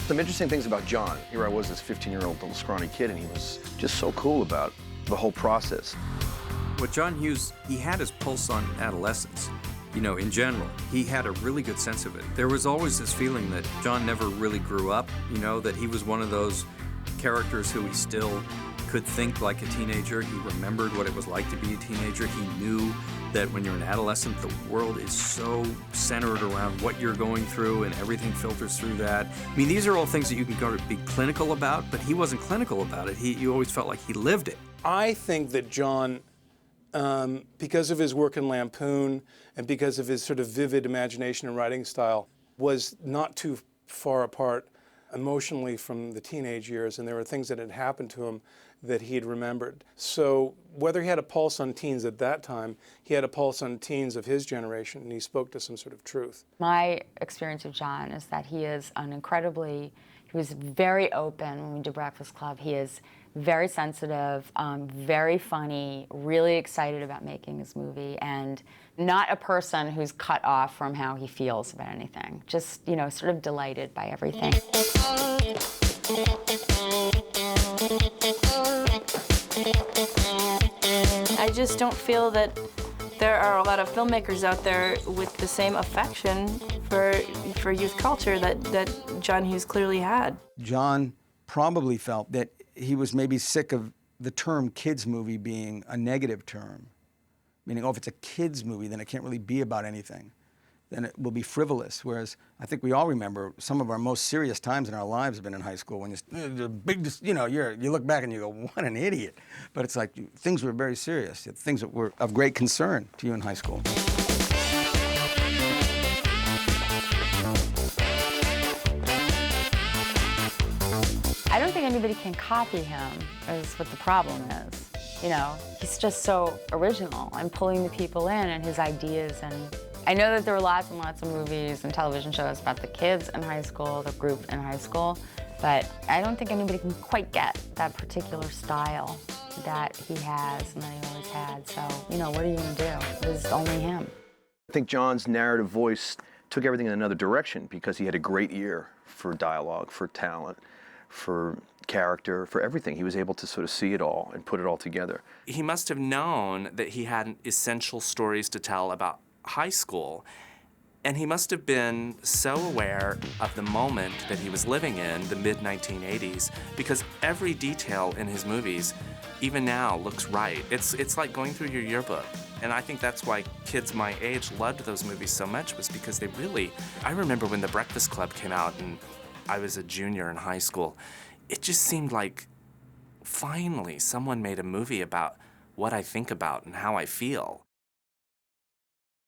Some interesting things about John. Here I was, this 15-year-old little scrawny kid, and he was just so cool about the whole process. With John Hughes, he had his pulse on adolescence. You know, in general, he had a really good sense of it. There was always this feeling that John never really grew up, you know, that he was one of those characters who he still could think like a teenager. He remembered what it was like to be a teenager. He knew that when you're an adolescent, the world is so centered around what you're going through and everything filters through that. I mean, these are all things that you can go to be clinical about, but he wasn't clinical about it. You always felt like he lived it. I think that John, because of his work in Lampoon and because of his sort of vivid imagination and writing style, was not too far apart emotionally from the teenage years, and there were things that had happened to him that he had remembered. So whether he had a pulse on teens at that time, he had a pulse on teens of his generation, and he spoke to some sort of truth. My experience of John is that he is he was very open when we did Breakfast Club. He is very sensitive, very funny, really excited about making his movie, and not a person who's cut off from how he feels about anything. Just, you know, sort of delighted by everything. I just don't feel that there are a lot of filmmakers out there with the same affection for youth culture that John Hughes clearly had. John probably felt that he was maybe sick of the term kids movie being a negative term, meaning, oh, if it's a kids movie, then it can't really be about anything. Then it will be frivolous. Whereas I think we all remember some of our most serious times in our lives have been in high school when you look back and you go, what an idiot. But it's like things were very serious, things that were of great concern to you in high school. I don't think anybody can copy him, is what the problem is. You know, he's just so original and pulling the people in and his ideas. And I know that there were lots and lots of movies and television shows about the kids in high school, the group in high school, but I don't think anybody can quite get that particular style that he has and that he always had. So, you know, what are you gonna do? It's only him. I think John's narrative voice took everything in another direction because he had a great ear for dialogue, for talent, for character, for everything. He was able to sort of see it all and put it all together. He must have known that he had essential stories to tell about high school, and he must have been so aware of the moment that he was living in, the mid-1980s, because every detail in his movies, even now, looks right. It's like going through your yearbook. And I think that's why kids my age loved those movies so much, was because they really... I remember when The Breakfast Club came out and I was a junior in high school, it just seemed like finally someone made a movie about what I think about and how I feel.